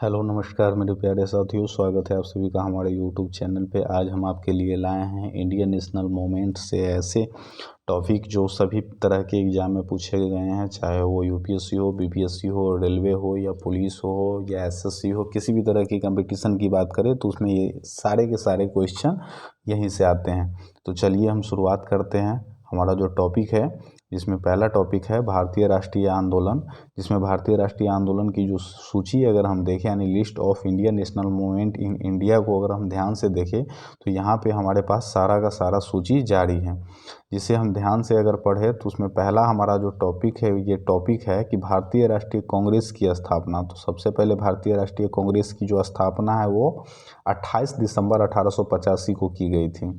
Hello नमस्कार मेरे प्यारे साथियों, स्वागत है आप सभी का हमारे यूट्यूब चैनल पे। आज हम आपके लिए लाए हैं इंडियन नेशनल मूवमेंट से ऐसे टॉपिक जो सभी तरह के एग्ज़ाम में पूछे गए हैं, चाहे वो यूपीएससी हो, बीपीएससी हो, रेलवे हो या पुलिस हो या एसएससी हो। किसी भी तरह की कंपटीशन की बात करें तो उसमें ये सारे के सारे क्वेश्चन यहीं से आते हैं। तो चलिए हम शुरुआत करते हैं। हमारा जो टॉपिक है, जिसमें पहला टॉपिक है भारतीय राष्ट्रीय आंदोलन, जिसमें भारतीय राष्ट्रीय आंदोलन की जो सूची अगर हम देखें, यानी list of Indian national movement in India को अगर हम ध्यान से देखें तो यहाँ पे हमारे पास सारा का सारा सूची जारी है, जिसे हम ध्यान से अगर पढ़े तो उसमें पहला हमारा जो टॉपिक है, ये टॉपिक है कि भारतीय राष्ट्रीय कांग्रेस की स्थापना। तो सबसे पहले भारतीय राष्ट्रीय कांग्रेस की जो स्थापना है वो 28 दिसंबर 1885 को की गई थी।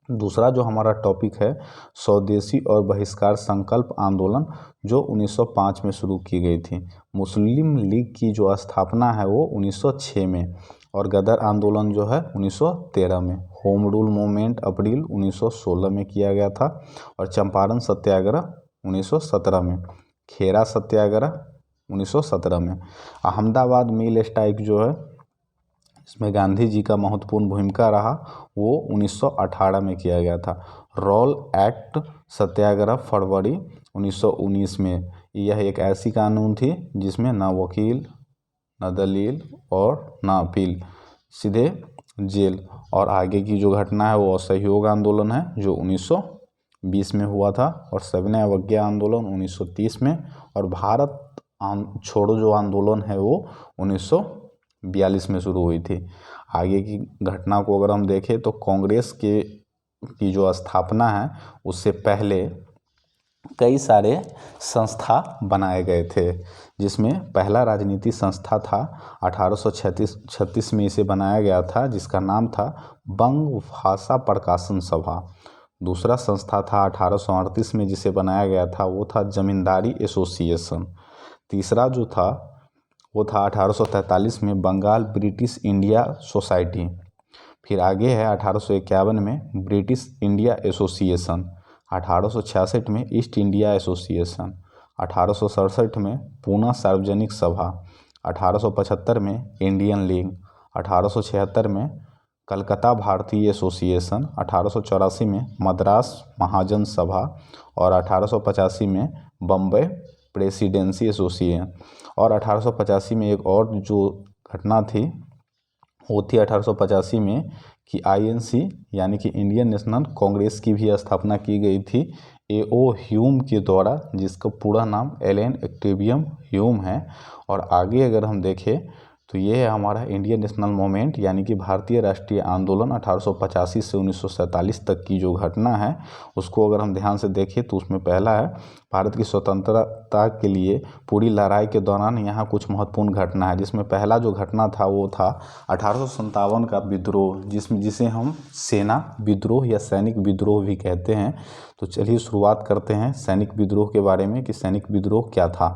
दूसरा जो हमारा टॉपिक है, स्वदेशी और बहिष्कार संकल्प आंदोलन, जो 1905 में शुरू की गई थी। मुस्लिम लीग की जो स्थापना है वो 1906 में, और गदर आंदोलन जो है 1913 में। होम रूल मूवमेंट अप्रैल 1916 में किया गया था, और चंपारण सत्याग्रह 1917 में। खेरा सत्याग्रह 1917 में। अहमदाबाद मिल स्ट्राइक जो है, इसमें गांधी जी का महत्वपूर्ण भूमिका रहा, वो 1918 में किया गया था। रॉल एक्ट सत्याग्रह फरवरी 1919 में। यह एक ऐसी कानून थी जिसमें ना वकील, ना दलील और ना अपील, सीधे जेल। और आगे की जो घटना है वो असहयोग आंदोलन है, जो 1920 में हुआ था, और सविनय अवज्ञा आंदोलन 1930 में, और भारत छोड़ो जो आंदोलन है वो 1942 में शुरू हुई थी। आगे की घटना को अगर हम देखें तो कांग्रेस की जो स्थापना है उससे पहले कई सारे संस्था बनाए गए थे, जिसमें पहला राजनीति संस्था था 1836 में इसे बनाया गया था, जिसका नाम था बंग भाषा प्रकाशन सभा। दूसरा संस्था था 1838 में जिसे बनाया गया था, वो था जमींदारी एसोसिएशन। तीसरा जो था वो था 1843 में बंगाल ब्रिटिश इंडिया सोसाइटी। फिर आगे है 1851 में ब्रिटिश इंडिया एसोसिएशन। 1866 में ईस्ट इंडिया एसोसिएशन। 1867 में पूना सार्वजनिक सभा। 1875 में इंडियन लीग। 1876 में कलकत्ता भारतीय एसोसिएशन। 1884 में मद्रास महाजन सभा, और 1885 में बम्बई प्रेसिडेंसी एसोसिएशन। और 1885 में एक और जो घटना थी वो थी 1885 में कि आईएनसी यानी कि इंडियन नेशनल कांग्रेस की भी स्थापना की गई थी एओ ह्यूम के द्वारा, जिसका पूरा नाम एलन एक्टेवियम ह्यूम है। और आगे अगर हम देखें तो ये है हमारा इंडियन नेशनल मूवमेंट, यानी कि भारतीय राष्ट्रीय आंदोलन 1885 से 1947 तक की जो घटना है उसको अगर हम ध्यान से देखें तो उसमें पहला है भारत की स्वतंत्रता के लिए पूरी लड़ाई के दौरान यहाँ कुछ महत्वपूर्ण घटना है, जिसमें पहला जो घटना था वो था 1857 का विद्रोह, जिसे हम सेना विद्रोह या सैनिक विद्रोह भी कहते हैं। तो चलिए शुरुआत करते हैं सैनिक विद्रोह के बारे में कि सैनिक विद्रोह क्या था।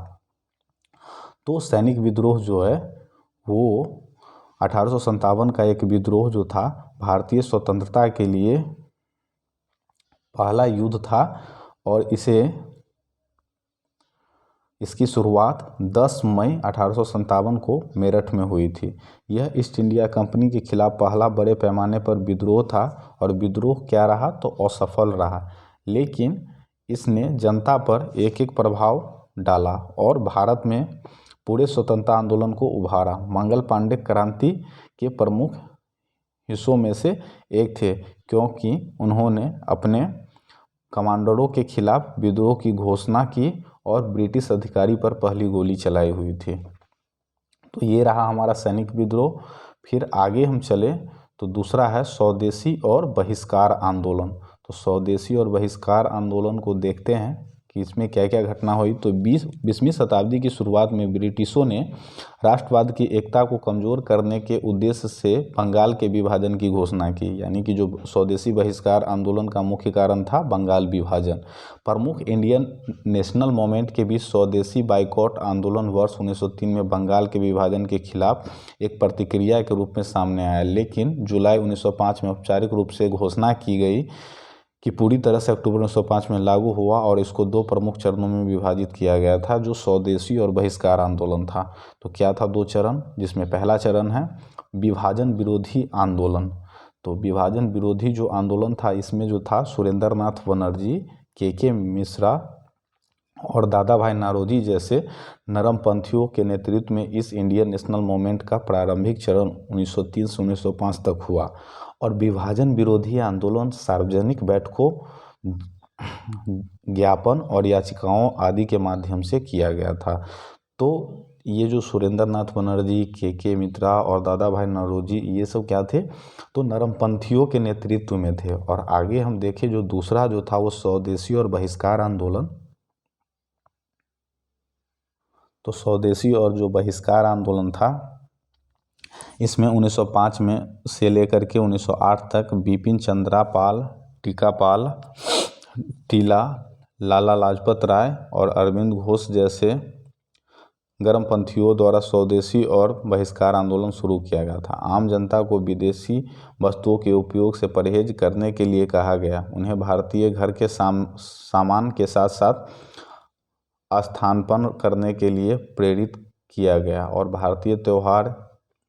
तो सैनिक विद्रोह जो है वो 1857 का एक विद्रोह जो था भारतीय स्वतंत्रता के लिए पहला युद्ध था, और इसकी शुरुआत 10 मई 1857 को मेरठ में हुई थी। यह ईस्ट इंडिया कंपनी के खिलाफ पहला बड़े पैमाने पर विद्रोह था, और विद्रोह क्या रहा तो असफल रहा, लेकिन इसने जनता पर एक एक प्रभाव डाला और भारत में पूरे स्वतंत्रता आंदोलन को उभारा। मंगल पांडे क्रांति के प्रमुख हिस्सों में से एक थे, क्योंकि उन्होंने अपने कमांडरों के खिलाफ विद्रोह की घोषणा की और ब्रिटिश अधिकारी पर पहली गोली चलाई हुई थी। तो ये रहा हमारा सैनिक विद्रोह। फिर आगे हम चले तो दूसरा है स्वदेशी और बहिष्कार आंदोलन। तो स्वदेशी और बहिष्कार आंदोलन को देखते हैं कि इसमें क्या क्या घटना हुई। तो 20वीं शताब्दी की शुरुआत में ब्रिटिशों ने राष्ट्रवाद की एकता को कमज़ोर करने के उद्देश्य से बंगाल के विभाजन की घोषणा की, यानी कि जो स्वदेशी बहिष्कार आंदोलन का मुख्य कारण था बंगाल विभाजन। प्रमुख इंडियन नेशनल मूवमेंट के बीच स्वदेशी बाइकॉट आंदोलन वर्ष 1903 में बंगाल के विभाजन के खिलाफ एक प्रतिक्रिया के रूप में सामने आया, लेकिन जुलाई 1905 में औपचारिक रूप से घोषणा की गई कि पूरी तरह से अक्टूबर 1905 में लागू हुआ और इसको दो प्रमुख चरणों में विभाजित किया गया था, जो स्वदेशी और बहिष्कार आंदोलन था। तो क्या था? दो चरण, जिसमें पहला चरण है विभाजन विरोधी आंदोलन। तो विभाजन विरोधी जो आंदोलन था, इसमें जो था सुरेंद्र नाथ बनर्जी, के मिश्रा और दादा भाई नारोजी जैसे नरमपंथियों के नेतृत्व में इस इंडियन नेशनल मूवमेंट का प्रारंभिक चरण 1903 से 1905 तक हुआ। और विभाजन विरोधी आंदोलन सार्वजनिक बैठकों, ज्ञापन और याचिकाओं आदि के माध्यम से किया गया था। तो ये जो सुरेंद्र नाथ बनर्जी, के मित्रा और दादा भाई नौरोजी, ये सब क्या थे? तो नरमपंथियों के नेतृत्व में थे। और आगे हम देखें, जो दूसरा जो था वो स्वदेशी और बहिष्कार आंदोलन। तो स्वदेशी और जो बहिष्कार आंदोलन था, इसमें 1905 में से लेकर के 1908 तक बिपिन चंद्रा पाल, टीका पाल, टीला, लाला लाजपत राय और अरविंद घोष जैसे गर्मपंथियों द्वारा स्वदेशी और बहिष्कार आंदोलन शुरू किया गया था। आम जनता को विदेशी वस्तुओं के उपयोग से परहेज करने के लिए कहा गया। उन्हें भारतीय घर के सामान के साथ साथ स्थानापन्न करने के लिए प्रेरित किया गया और भारतीय त्यौहार,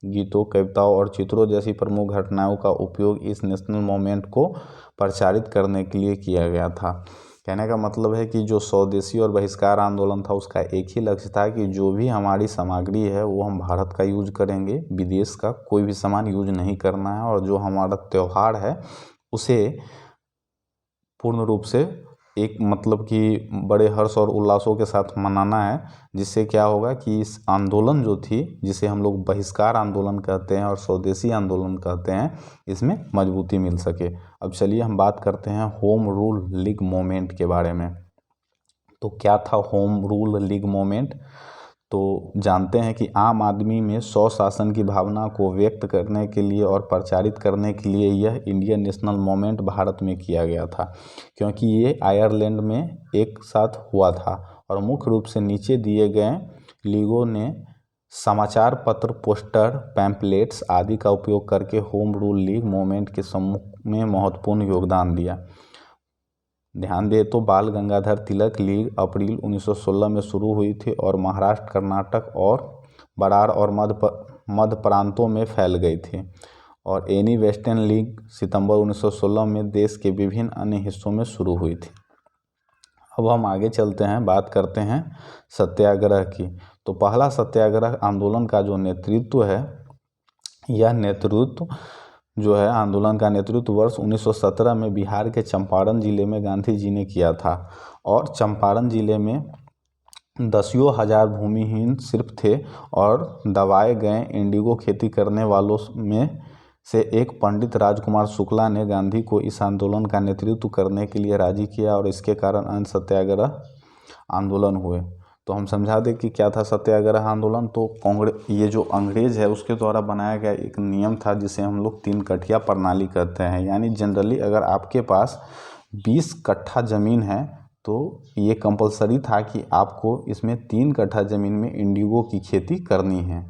गीतों, कविताओं और चित्रों जैसी प्रमुख घटनाओं का उपयोग इस नेशनल मूवमेंट को प्रचारित करने के लिए किया गया था। कहने का मतलब है कि जो स्वदेशी और बहिष्कार आंदोलन था, उसका एक ही लक्ष्य था कि जो भी हमारी सामग्री है वो हम भारत का यूज करेंगे, विदेश का कोई भी सामान यूज नहीं करना है। और जो हमारा त्यौहार है उसे पूर्ण रूप से एक मतलब कि बड़े हर्ष और उल्लासों के साथ मनाना है, जिससे क्या होगा कि इस आंदोलन जो थी, जिसे हम लोग बहिष्कार आंदोलन कहते हैं और स्वदेशी आंदोलन कहते हैं, इसमें मजबूती मिल सके। अब चलिए हम बात करते हैं होम रूल लीग मूवमेंट के बारे में। तो क्या था होम रूल लीग मूवमेंट? तो जानते हैं कि आम आदमी में स्वशासन की भावना को व्यक्त करने के लिए और प्रचारित करने के लिए यह इंडियन नेशनल मूवमेंट भारत में किया गया था, क्योंकि ये आयरलैंड में एक साथ हुआ था। और मुख्य रूप से नीचे दिए गए लीगों ने समाचार पत्र, पोस्टर, पैम्पलेट्स आदि का उपयोग करके होम रूल लीग मूवमेंट के समूह में महत्वपूर्ण योगदान दिया। ध्यान दे तो बाल गंगाधर तिलक लीग अप्रैल 1916 में शुरू हुई थी और महाराष्ट्र, कर्नाटक और बरार और मध्य प्रांतों में फैल गई थी। और एनी वेस्टर्न लीग सितंबर 1916 में देश के विभिन्न अन्य हिस्सों में शुरू हुई थी। अब हम आगे चलते हैं, बात करते हैं सत्याग्रह की। तो पहला सत्याग्रह आंदोलन का जो नेतृत्व है, यह नेतृत्व जो है आंदोलन का नेतृत्व वर्ष 1917 में बिहार के चंपारण जिले में गांधी जी ने किया था। और चंपारण जिले में दसियों हजार भूमिहीन सिर्फ थे और दबाए गए इंडिगो खेती करने वालों में से एक पंडित राजकुमार शुक्ला ने गांधी को इस आंदोलन का नेतृत्व करने के लिए राजी किया और इसके कारण अन्य सत्याग्रह आंदोलन हुए। तो हम समझा दें कि क्या था सत्याग्रह आंदोलन। तो ये जो अंग्रेज है उसके द्वारा बनाया गया एक नियम था, जिसे हम लोग 3 कठिया प्रणाली कहते हैं। यानी जनरली अगर आपके पास 20 कट्ठा ज़मीन है तो ये कंपलसरी था कि आपको इसमें 3 कट्ठा ज़मीन में इंडिगो की खेती करनी है,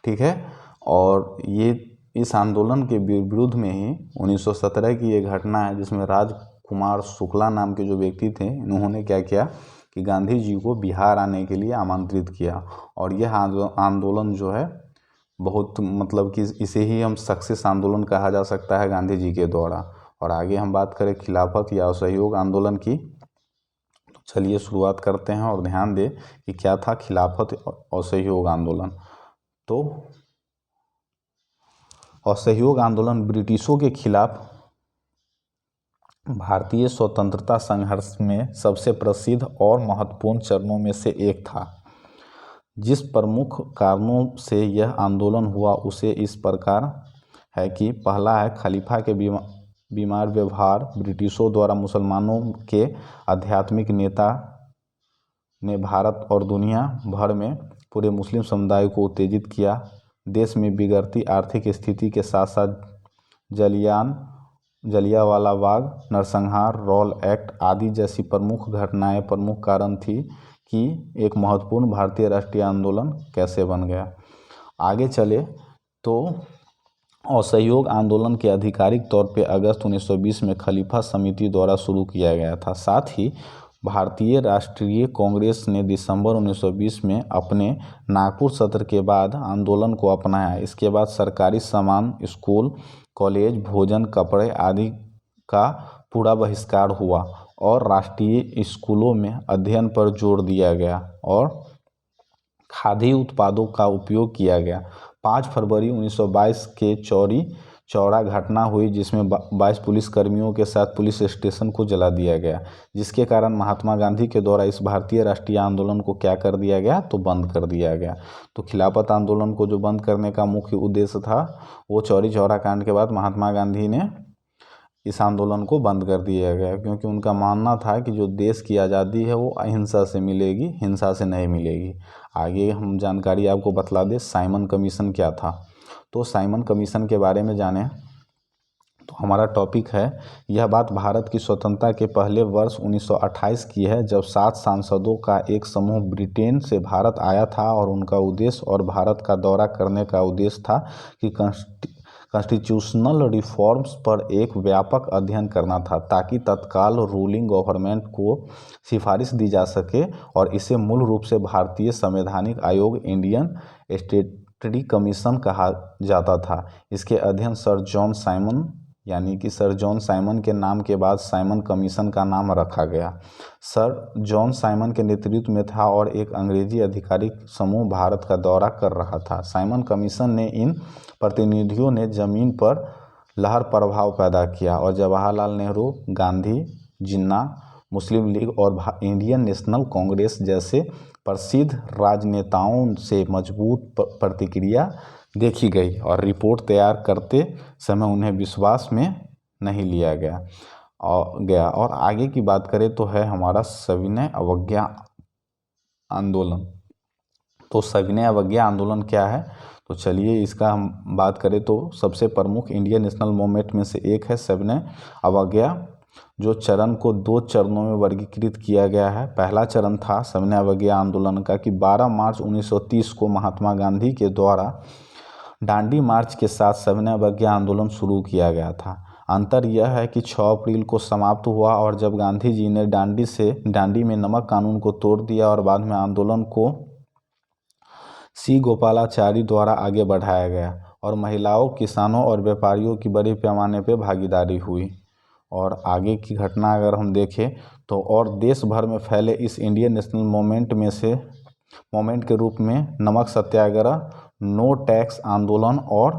ठीक है। और ये इस आंदोलन के विरुद्ध में ही 1917 की ये घटना है, जिसमें राजकुमार शुक्ला नाम के जो व्यक्ति थे, इन्होंने क्या किया कि गांधी जी को बिहार आने के लिए आमंत्रित किया। और यह आंदोलन जो है बहुत मतलब कि इसे ही हम सक्सेस आंदोलन कहा जा सकता है गांधी जी के द्वारा। और आगे हम बात करें खिलाफत या असहयोग आंदोलन की, तो चलिए शुरुआत करते हैं और ध्यान दें कि क्या था खिलाफत और असहयोग आंदोलन। तो असहयोग आंदोलन ब्रिटिशों के खिलाफ भारतीय स्वतंत्रता संघर्ष में सबसे प्रसिद्ध और महत्वपूर्ण चरणों में से एक था। जिस प्रमुख कारणों से यह आंदोलन हुआ उसे इस प्रकार है कि पहला है खलीफा के बीमार व्यवहार। ब्रिटिशों द्वारा मुसलमानों के आध्यात्मिक नेता ने भारत और दुनिया भर में पूरे मुस्लिम समुदाय को उत्तेजित किया। देश में बिगड़ती आर्थिक स्थिति के साथ साथ जलियांवाला बाग नरसंहार, रॉल एक्ट आदि जैसी प्रमुख घटनाएं प्रमुख कारण थी कि एक महत्वपूर्ण भारतीय राष्ट्रीय आंदोलन कैसे बन गया। आगे चले तो असहयोग आंदोलन के आधिकारिक तौर पे अगस्त 1920 में खलीफा समिति द्वारा शुरू किया गया था। साथ ही भारतीय राष्ट्रीय कांग्रेस ने दिसंबर 1920 में अपने नागपुर सत्र के बाद आंदोलन को अपनाया। इसके बाद सरकारी सामान, स्कूल, कॉलेज, भोजन, कपड़े आदि का पूरा बहिष्कार हुआ और राष्ट्रीय स्कूलों में अध्ययन पर जोर दिया गया और खादी उत्पादों का उपयोग किया गया। 5 फरवरी 1922 के चौरी चौरा घटना हुई जिसमें 22 पुलिसकर्मियों के साथ पुलिस स्टेशन को जला दिया गया, जिसके कारण महात्मा गांधी के द्वारा इस भारतीय राष्ट्रीय आंदोलन को क्या कर दिया गया, तो बंद कर दिया गया। तो खिलाफत आंदोलन को जो बंद करने का मुख्य उद्देश्य था वो चौरी चौरा कांड के बाद महात्मा गांधी ने इस आंदोलन को बंद कर दिया गया, क्योंकि उनका मानना था कि जो देश की आज़ादी है वो अहिंसा से मिलेगी, हिंसा से नहीं मिलेगी। आगे हम जानकारी आपको बतला दें साइमन कमीशन क्या था। तो साइमन कमीशन के बारे में जानें तो हमारा टॉपिक है, यह बात भारत की स्वतंत्रता के पहले वर्ष 1928 की है, जब 7 सांसदों का एक समूह ब्रिटेन से भारत आया था और उनका उद्देश्य और भारत का दौरा करने का उद्देश्य था कि कॉन्स्टिट्यूशनल रिफॉर्म्स पर एक व्यापक अध्ययन करना था, ताकि तत्काल रूलिंग गवर्नमेंट को सिफारिश दी जा सके और इसे मूल रूप से भारतीय संवैधानिक आयोग इंडियन स्टेटरी कमीशन कहा जाता था। इसके अध्ययन सर जॉन साइमन यानी कि सर जॉन साइमन के नाम के बाद साइमन कमीशन का नाम रखा गया। सर जॉन साइमन के नेतृत्व में था और एक अंग्रेजी आधिकारिक समूह भारत का दौरा कर रहा था। साइमन कमीशन ने इन प्रतिनिधियों ने जमीन पर लहर प्रभाव पैदा किया और जवाहरलाल नेहरू, गांधी, जिन्ना, मुस्लिम लीग और इंडियन नेशनल कांग्रेस जैसे प्रसिद्ध राजनेताओं से मजबूत प्रतिक्रिया देखी गई और रिपोर्ट तैयार करते समय उन्हें विश्वास में नहीं लिया गया। और आगे की बात करें तो है हमारा सविनय अवज्ञा आंदोलन। तो सविनय अवज्ञा आंदोलन क्या है, तो चलिए इसका हम बात करें तो सबसे प्रमुख इंडियन नेशनल मूवमेंट में से एक है सविनय अवज्ञा, जो चरण को 2 चरणों में वर्गीकृत किया गया है। पहला चरण था सविनय अवज्ञा आंदोलन का कि 12 मार्च 1930 को महात्मा गांधी के द्वारा डांडी मार्च के साथ सविनय अवज्ञा आंदोलन शुरू किया गया था। अंतर यह है कि 6 अप्रैल को समाप्त हुआ और जब गांधी जी ने डांडी में नमक कानून को तोड़ दिया और बाद में आंदोलन को सी गोपालाचारी द्वारा आगे बढ़ाया गया और महिलाओं, किसानों और व्यापारियों की बड़े पैमाने पर भागीदारी हुई। और आगे की घटना अगर हम देखें तो और देश भर में फैले इस इंडियन नेशनल मूवमेंट के रूप में नमक सत्याग्रह, नो टैक्स आंदोलन और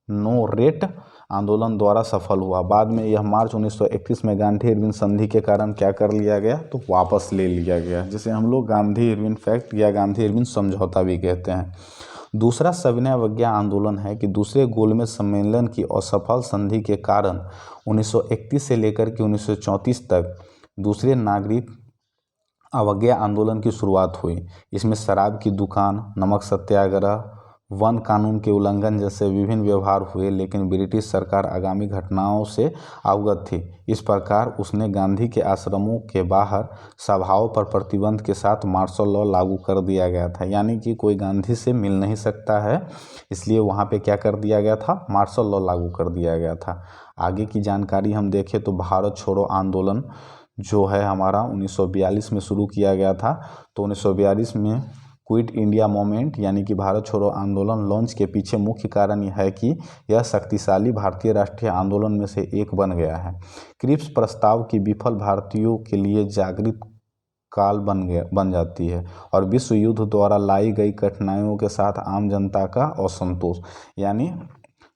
नो रेट आंदोलन द्वारा सफल हुआ। बाद में यह मार्च 1931 में गांधी इरविन संधि के कारण क्या कर लिया गया, तो वापस ले लिया गया, जिसे हम लोग गांधी इरविन पैक्ट या गांधी इरविन समझौता भी कहते हैं। दूसरा सविनय अवज्ञा आंदोलन है कि दूसरे गोलमेज सम्मेलन की असफल संधि के कारण 1931 से लेकर के 1934 तक दूसरे नागरिक अवज्ञा आंदोलन की शुरुआत हुई। इसमें शराब की दुकान, नमक सत्याग्रह, वन कानून के उल्लंघन जैसे विभिन्न व्यवहार हुए, लेकिन ब्रिटिश सरकार आगामी घटनाओं से अवगत थी। इस प्रकार उसने गांधी के आश्रमों के बाहर सभाओं पर प्रतिबंध के साथ मार्शल लॉ लागू कर दिया गया था, यानी कि कोई गांधी से मिल नहीं सकता है, इसलिए वहाँ पे क्या कर दिया गया था, मार्शल लॉ लागू कर दिया गया था। आगे की जानकारी हम देखें तो भारत छोड़ो आंदोलन जो है हमारा 1942 में शुरू किया गया था। तो 1942 में क्विट इंडिया मूवमेंट यानी कि भारत छोड़ो आंदोलन लॉन्च के पीछे मुख्य कारण यह है कि यह शक्तिशाली भारतीय राष्ट्रीय आंदोलन में से एक बन गया है। क्रिप्स प्रस्ताव की विफल भारतीयों के लिए जागृत काल बन जाती है और विश्व युद्ध द्वारा लाई गई कठिनाइयों के साथ आम जनता का असंतोष। यानी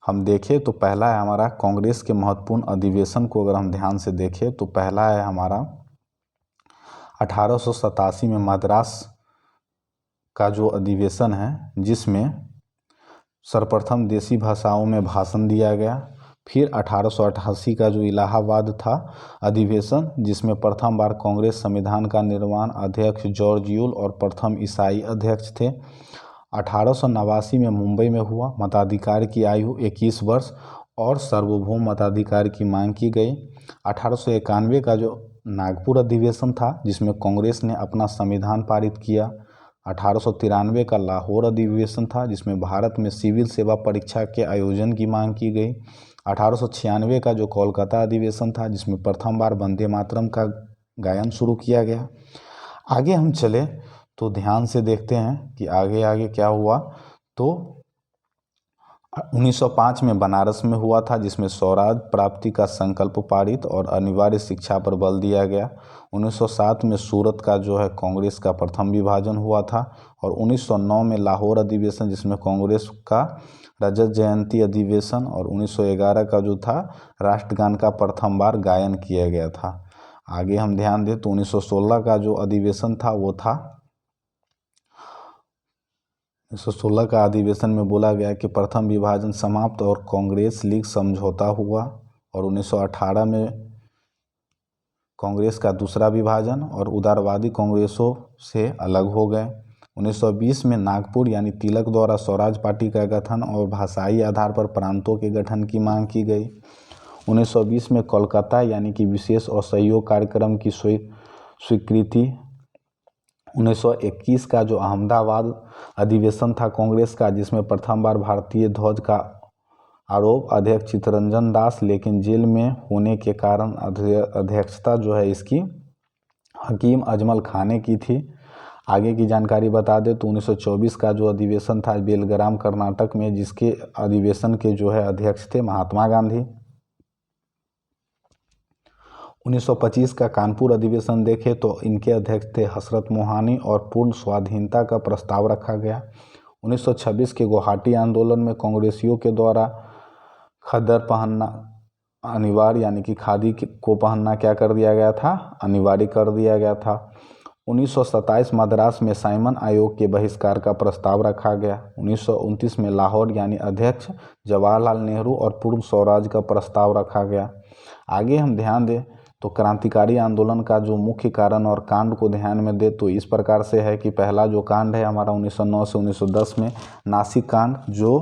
हम देखें तो पहला है हमारा कांग्रेस के महत्वपूर्ण अधिवेशन को अगर हम ध्यान से देखें तो पहला है हमारा 1887 में मद्रास का जो अधिवेशन है, जिसमें सर्वप्रथम देसी भाषाओं में भाषण दिया गया। फिर 1888 का जो इलाहाबाद था अधिवेशन, जिसमें प्रथम बार कांग्रेस संविधान का निर्माण अध्यक्ष जॉर्ज यूल और प्रथम ईसाई अध्यक्ष थे। 1889 में मुंबई में हुआ, मताधिकार की आयु 21 वर्ष और सार्वभौम मताधिकार की मांग की गई। 1891 का जो नागपुर अधिवेशन था, जिसमें कांग्रेस ने अपना संविधान पारित किया। 1893 का लाहौर अधिवेशन था जिसमें भारत में सिविल सेवा परीक्षा के आयोजन की मांग की गई। 1896 का जो कोलकाता अधिवेशन था जिसमें प्रथम बार वंदे मातरम का गायन शुरू किया गया। आगे हम चले तो ध्यान से देखते हैं कि आगे आगे क्या हुआ। तो 1905 में बनारस में हुआ था जिसमें स्वराज प्राप्ति का संकल्प पारित और अनिवार्य शिक्षा पर बल दिया गया। 1907 में सूरत का जो है कांग्रेस का प्रथम विभाजन हुआ था। और 1909 में लाहौर अधिवेशन जिसमें कांग्रेस का रजत जयंती अधिवेशन और 1911 का जो था राष्ट्रगान का प्रथम बार गायन किया गया था। आगे हम ध्यान दें तो 1916 का जो अधिवेशन था वो था 1916 का अधिवेशन में बोला गया कि प्रथम विभाजन समाप्त और कांग्रेस लीग समझौता हुआ। और 1918 में कांग्रेस का दूसरा विभाजन और उदारवादी कांग्रेसों से अलग हो गए। 1920 में नागपुर यानी तिलक द्वारा स्वराज पार्टी का गठन और भाषाई आधार पर प्रांतों के गठन की मांग की गई। 1920 में कोलकाता यानी कि विशेष और सहयोग कार्यक्रम की स्वीकृति। 1921 का जो अहमदाबाद अधिवेशन था कांग्रेस का जिसमें प्रथम बार भारतीय ध्वज का आरोप अध्यक्ष चित्तरंजन दास लेकिन जेल में होने के कारण अध्यक्षता जो है इसकी हकीम अजमल खां ने की थी। आगे की जानकारी बता दें तो 1924 का जो अधिवेशन था बेलगाम कर्नाटक में जिसके अधिवेशन के जो है अध्यक्ष थे महात्मा गांधी। 1925 का कानपुर अधिवेशन देखें तो इनके अध्यक्ष थे हसरत मोहानी और पूर्ण स्वाधीनता का प्रस्ताव रखा गया। 1926 के गुवाहाटी आंदोलन में कांग्रेसियों के द्वारा खद्दर पहनना अनिवार्य यानी कि खादी को पहनना क्या कर दिया गया था, अनिवार्य कर दिया गया था। 1927 मद्रास में साइमन आयोग के बहिष्कार का प्रस्ताव रखा गया। 1929 में लाहौर यानी अध्यक्ष जवाहरलाल नेहरू और पूर्ण स्वराज का प्रस्ताव रखा गया। आगे हम ध्यान दें तो क्रांतिकारी आंदोलन का जो मुख्य कारण और कांड को ध्यान में दे तो इस प्रकार से है कि पहला जो कांड है हमारा 1909 से 1910 में नासिक कांड जो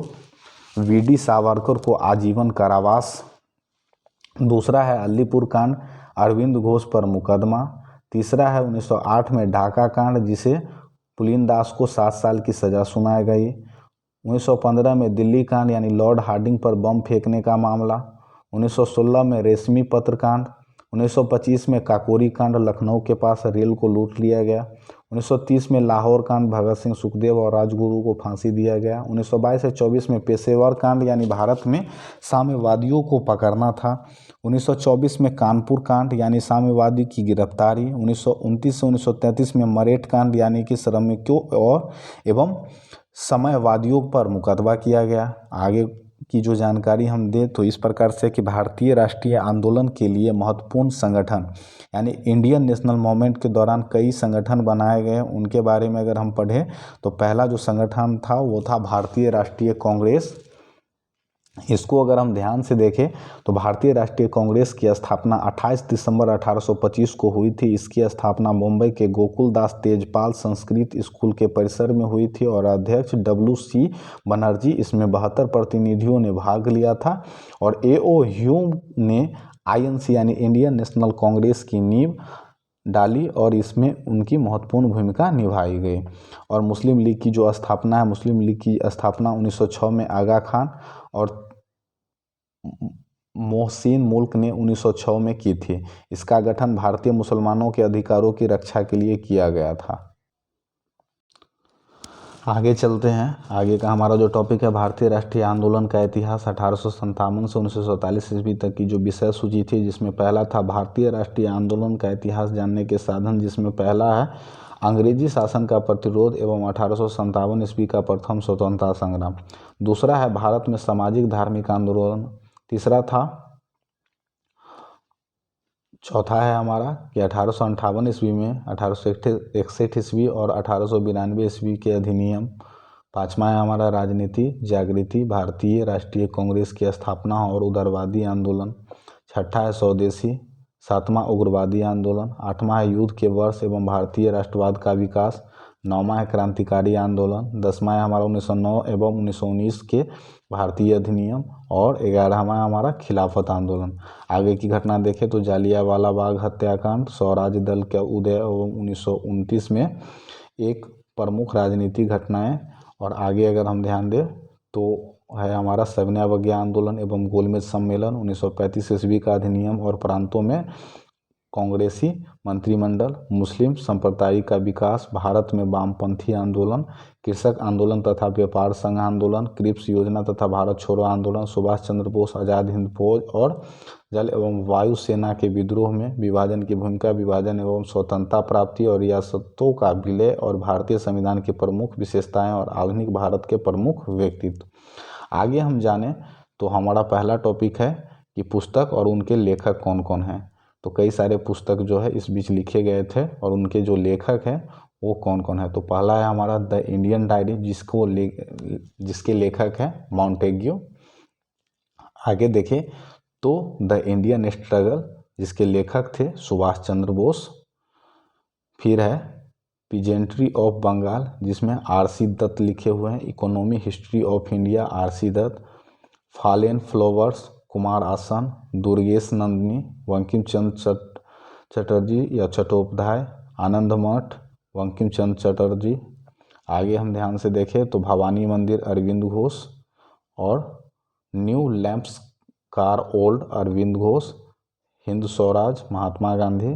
वीडी सावरकर को आजीवन कारावास। दूसरा है अलीपुर कांड, अरविंद घोष पर मुकदमा। तीसरा है 1908 में ढाका कांड जिसे पुलिन दास को 7 साल की सजा सुनाई गई। 1915 में दिल्ली कांड यानी लॉर्ड हार्डिंग पर बम फेंकने का मामला। 1916 में रेशमी पत्र कांड। 1925 में काकोरी कांड, लखनऊ के पास रेल को लूट लिया गया। 1930 में लाहौर कांड, भगत सिंह, सुखदेव और राजगुरु को फांसी दिया गया। 1922 से 24 में पेशेवर कांड यानी भारत में साम्यवादियों को पकड़ना था। 1924 में कानपुर कांड यानी साम्यवादी की गिरफ्तारी। 1929 से 1933 में मरेठ कांड यानी कि श्रमिकों और एवं साम्यवादियों पर मुकदमा किया गया। आगे की जो जानकारी हम दें तो इस प्रकार से कि भारतीय राष्ट्रीय आंदोलन के लिए महत्वपूर्ण संगठन यानी इंडियन नेशनल मूवमेंट के दौरान कई संगठन बनाए गए। उनके बारे में अगर हम पढ़ें तो पहला जो संगठन था वो था भारतीय राष्ट्रीय कांग्रेस। इसको अगर हम ध्यान से देखें तो भारतीय राष्ट्रीय कांग्रेस की स्थापना 28 दिसंबर 1825 को हुई थी। इसकी स्थापना मुंबई के गोकुल दास तेजपाल संस्कृत स्कूल के परिसर में हुई थी और अध्यक्ष WC बनर्जी इसमें 72 प्रतिनिधियों ने भाग लिया था। और A.O. ह्यूम ने INC यानी इंडियन नेशनल कांग्रेस की नींव डाली और इसमें उनकी महत्वपूर्ण भूमिका निभाई गई। और मुस्लिम लीग की जो स्थापना है, मुस्लिम लीग की स्थापना 1906 में आगा खान और मोहसिन मुल्क ने 1906 में की थी। इसका गठन भारतीय मुसलमानों के अधिकारों की रक्षा के लिए किया गया था। आगे चलते हैं। आगे का हमारा जो टॉपिक है भारतीय राष्ट्रीय आंदोलन का इतिहास 1857 से 1947 ईस्वी तक की जो विषय सूची थी जिसमें पहला था भारतीय राष्ट्रीय आंदोलन का इतिहास जानने के साधन, जिसमें पहला है अंग्रेजी शासन का प्रतिरोध एवं 1857 ईस्वी का प्रथम स्वतंत्रता संग्राम। दूसरा है भारत में सामाजिक धार्मिक आंदोलन। तीसरा था चौथा है हमारा कि 1858 ईस्वी में 1861 ईस्वी और 1892 ईस्वी के अधिनियम। पांचवा है हमारा राजनीति जागृति, भारतीय राष्ट्रीय कांग्रेस की स्थापना और उदारवादी आंदोलन। छठा है स्वदेशी। सातवां उग्रवादी आंदोलन। आठवां है युद्ध के वर्ष एवं भारतीय राष्ट्रवाद का विकास। नौवां है क्रांतिकारी आंदोलन। 10वां है हमारा 1909 एवं 1919 के भारतीय अधिनियम। और 11वां हमारा खिलाफत आंदोलन। आगे की घटना देखें तो जालियांवाला बाग हत्याकांड, स्वराज दल का उदय एवं 1929 में एक प्रमुख राजनीतिक घटनाएं। और आगे अगर हम ध्यान दें तो है हमारा सविनय अवज्ञा आंदोलन एवं गोलमेज सम्मेलन, 1935 ईस्वी का अधिनियम और प्रांतों में कांग्रेसी मंत्रिमंडल, मुस्लिम संप्रदाय का विकास, भारत में वामपंथी आंदोलन, कृषक आंदोलन तथा व्यापार संघ आंदोलन, क्रिप्स योजना तथा भारत छोड़ो आंदोलन, सुभाष चंद्र बोस आज़ाद हिंद फौज और जल एवं वायु सेना के विद्रोह में विभाजन की भूमिका, विभाजन एवं स्वतंत्रता प्राप्ति और रियासतों का विलय और भारतीय संविधान की प्रमुख विशेषताएं और आधुनिक भारत के प्रमुख व्यक्तित्व। आगे हम जाने तो हमारा पहला टॉपिक है कि पुस्तक और उनके लेखक कौन कौन हैं। तो कई सारे पुस्तक जो है इस बीच लिखे गए थे और उनके जो लेखक हैं वो कौन कौन है। तो पहला है हमारा द इंडियन डायरी, जिसके लेखक हैं मॉन्टेग्यू। आगे देखें तो द इंडियन स्ट्रगल, जिसके लेखक थे सुभाष चंद्र बोस। फिर है पीजेंट्री ऑफ बंगाल, जिसमें आर.सी. दत्त लिखे हुए हैं। Economy history of India, R C. Dutt. Fallen flowers, Kumar Asan. Durgesh Nandini, Bankim Chandra Chatterjee या चट्टोपाध्याय। आनंद मठ, बंकिम चंद्र चटर्जी। आगे हम ध्यान से देखें तो भवानी मंदिर, अरविंद घोष। और new lamps for old, Arvind Ghosh. Hind Swaraj, Mahatma Gandhi.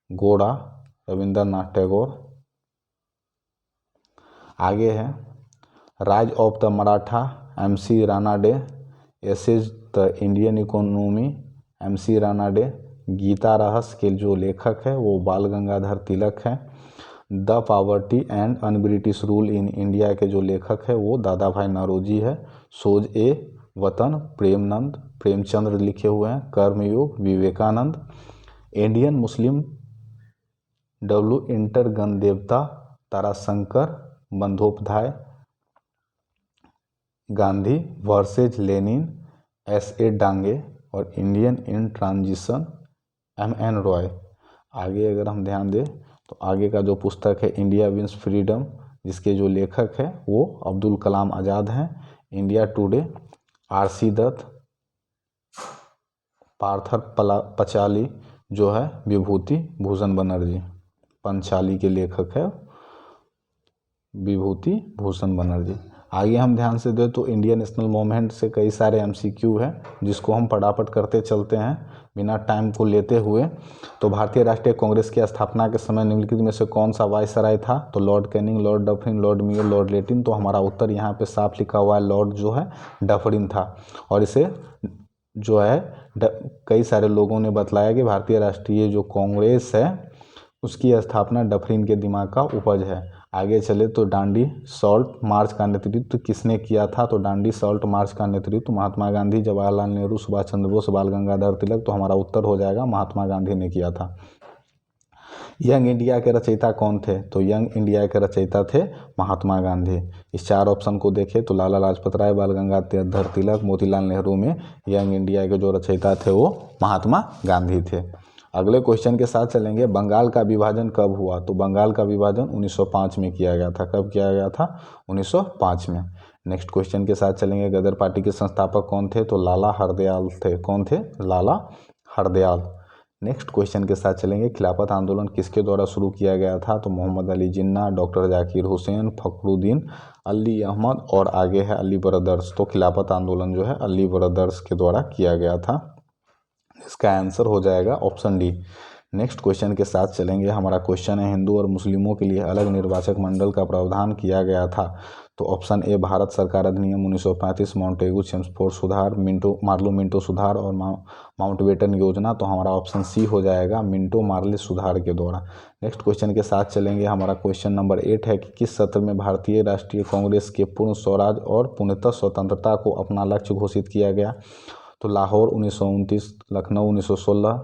Gora, Rabindranath Tagore. आगे है rise of the Maratha, M C. Ranade. Essays the Indian economy, M C. Ranade. Gita Rahasya के जो लेखक है वो बाल गंगाधर तिलक हैं। The poverty and un British rule in India के जो लेखक है वो दादा भाई नौरोजी है। सोज ए वतन, प्रेमचंद्र लिखे हुए हैं। Karmayog, Vivekananda. Indian Muslim, W Hunter Ganadevata, Tarashankar Bandopadhyay. Gandhi versus Lenin, S A. Dange. और Indian in transition, M N. Roy. आगे अगर हम ध्यान दें तो आगे का जो पुस्तक है इंडिया विंस फ्रीडम, जिसके जो लेखक है वो अब्दुल कलाम आज़ाद हैं। India today, R C. Dutt. Pather Panchali जो है विभूति भूषण बनर्जी, पंचाली के लेखक है विभूति भूषण बनर्जी। आगे हम ध्यान से दें तो इंडियन नेशनल मूवमेंट से कई सारे एमसीक्यू हैं जिसको हम फटाफट करते चलते हैं बिना टाइम को लेते हुए। तो भारतीय राष्ट्रीय कांग्रेस की स्थापना के समय निम्नलिखित में से कौन सा वायसराय था। तो Lord Canning, Lord Dufferin, Lord Mayo, Lord Latin. तो हमारा उत्तर यहाँ पे साफ लिखा हुआ है, लॉर्ड जो है डफरिन था। और इसे जो है कई सारे लोगों ने बतलाया कि भारतीय राष्ट्रीय जो कांग्रेस है उसकी स्थापना डफरिन के दिमाग का उपज है। आगे चले तो डांडी सॉल्ट मार्च का नेतृत्व किसने किया था। तो डांडी सॉल्ट मार्च का नेतृत्व महात्मा गांधी, जवाहरलाल नेहरू, सुभाष चंद्र बोस, बाल गंगाधर तिलक। तो हमारा उत्तर हो जाएगा महात्मा गांधी ने किया था। यंग इंडिया के रचयिता कौन थे। तो यंग इंडिया के रचयिता थे महात्मा गांधी। इस चार ऑप्शन को देखें तो लाला लाजपत राय, बाल गंगाधर तिलक, मोतीलाल नेहरू में यंग इंडिया के जो रचयिता थे वो महात्मा गांधी थे। अगले क्वेश्चन के साथ चलेंगे, बंगाल का विभाजन कब हुआ। तो बंगाल का विभाजन 1905 में किया गया था। कब किया गया था, 1905 में। नेक्स्ट क्वेश्चन के साथ चलेंगे, गदर पार्टी के संस्थापक कौन थे। तो लाला हरदयाल थे। कौन थे, लाला हरदयाल। नेक्स्ट क्वेश्चन के साथ चलेंगे, खिलाफत आंदोलन किसके द्वारा शुरू किया गया था। तो मोहम्मद अली जिन्ना, डॉक्टर जाकिर हुसैन, फखरुद्दीन अली अहमद और आगे है अली ब्रदर्स। तो खिलाफत आंदोलन जो है अली ब्रदर्स के द्वारा किया गया था। इसका आंसर हो जाएगा ऑप्शन डी। नेक्स्ट क्वेश्चन के साथ चलेंगे, हमारा क्वेश्चन है हिंदू और मुस्लिमों के लिए अलग निर्वाचक मंडल का प्रावधान किया गया था। तो ऑप्शन ए भारत सरकार अधिनियम 1935, मॉन्टेगू चेम्सफोर्ड सुधार, मार्लो मिंटो सुधार और माउंटबेटन योजना। तो हमारा ऑप्शन सी हो जाएगा मिंटो मार्ले सुधार के द्वारा। नेक्स्ट क्वेश्चन के साथ चलेंगे, हमारा क्वेश्चन नंबर 8 है कि किस सत्र में भारतीय राष्ट्रीय कांग्रेस के पूर्ण स्वराज और पूर्णतः स्वतंत्रता को अपना लक्ष्य घोषित किया गया। तो लाहौर 1929, लखनऊ 1916,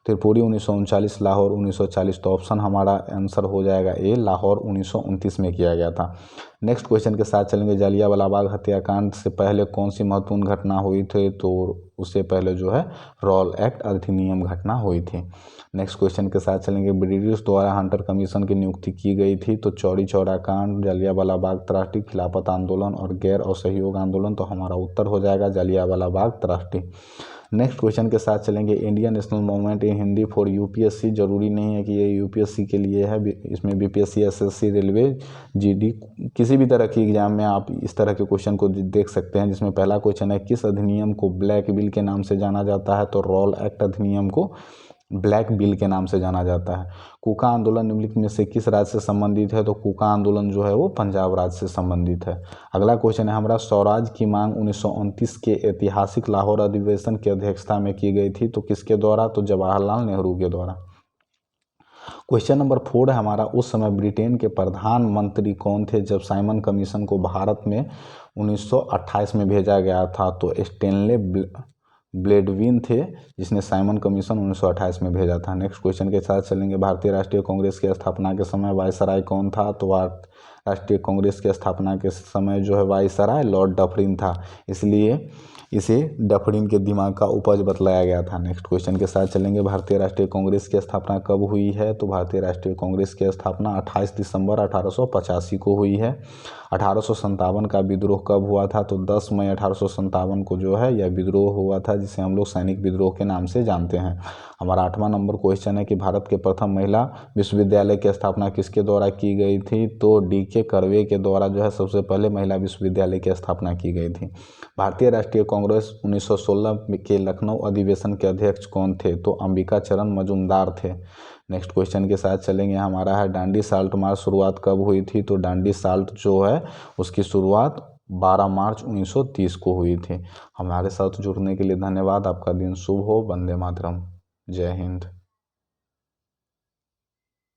त्रिपुरी 1939, लाहौर 1940। तो ऑप्शन हमारा आंसर हो जाएगा ए, लाहौर 1929 में किया गया था। नेक्स्ट क्वेश्चन के साथ चलेंगे, जालियांवाला बाग हत्याकांड से पहले कौन सी महत्वपूर्ण घटना हुई थी। तो उससे पहले जो है रॉल एक्ट अधिनियम घटना हुई थी। नेक्स्ट क्वेश्चन के साथ चलेंगे, ब्रिटिश द्वारा हंटर कमीशन की नियुक्ति की गई थी। तो चौरी चौरा कांड, जालियांवाला बाग त्रासदी, खिलाफत आंदोलन और गैर असहयोग आंदोलन। तो हमारा उत्तर हो जाएगा जालियांवाला बाग त्रासदी। नेक्स्ट क्वेश्चन के साथ चलेंगे। Indian national movement in Hindi for UPSC, जरूरी नहीं है कि ये यूपीएससी के लिए है, इसमें बीपीएससी, एसएससी, रेलवे, जीडी, किसी भी तरह की एग्जाम में आप इस तरह के क्वेश्चन को देख सकते हैं। जिसमें पहला क्वेश्चन है, किस अधिनियम को ब्लैक बिल के नाम से जाना जाता है? तो रॉल एक्ट अधिनियम को ब्लैक बिल के नाम से जाना जाता है। कूका आंदोलन निम्नलिखित में से किस राज्य से संबंधित है? तो कूका आंदोलन जो है वो पंजाब राज्य से संबंधित है। अगला क्वेश्चन है हमारा, स्वराज की मांग 1929 के ऐतिहासिक लाहौर अधिवेशन की अध्यक्षता में की गई थी, तो किसके द्वारा? तो जवाहरलाल नेहरू के द्वारा। क्वेश्चन नंबर 4 है हमारा, उस समय ब्रिटेन के प्रधानमंत्री कौन थे जब साइमन कमीशन को भारत में 1928 में भेजा गया था? तो स्टेनले ब्लेडविन थे जिसने साइमन कमीशन 1928 में भेजा था। नेक्स्ट क्वेश्चन के साथ चलेंगे। भारतीय राष्ट्रीय कांग्रेस की स्थापना के समय वायसराय कौन था? तो राष्ट्रीय कांग्रेस की स्थापना के समय जो है वायसराय लॉर्ड डफरिन था, इसलिए इसे डफरिन के दिमाग का उपज बतलाया गया था। नेक्स्ट क्वेश्चन के साथ चलेंगे। भारतीय राष्ट्रीय कांग्रेस की स्थापना कब हुई है? तो भारतीय राष्ट्रीय कांग्रेस की स्थापना 28 दिसंबर 1885 को हुई है। 1857 का विद्रोह कब हुआ था? तो 10 मई 1857 को जो है यह विद्रोह हुआ था, जिसे हम लोग सैनिक विद्रोह के नाम से जानते हैं। हमारा 8वां नंबर क्वेश्चन है कि भारत के प्रथम महिला विश्वविद्यालय की स्थापना किसके द्वारा की गई थी? तो डीके कर्वे के द्वारा जो है सबसे पहले महिला विश्वविद्यालय की स्थापना की गई थी। भारतीय राष्ट्रीय कांग्रेस 1916 के लखनऊ अधिवेशन के अध्यक्ष कौन थे? तो अंबिका चरण मजूमदार थे। नेक्स्ट क्वेश्चन के साथ चलेंगे। हमारा है, दांडी साल्ट मार्च शुरुआत कब हुई थी? तो दांडी साल्ट जो है उसकी शुरुआत 12 मार्च 1930 को हुई थी। हमारे साथ जुड़ने के लिए धन्यवाद। आपका दिन शुभ हो। वंदे मातरम। जय हिंद।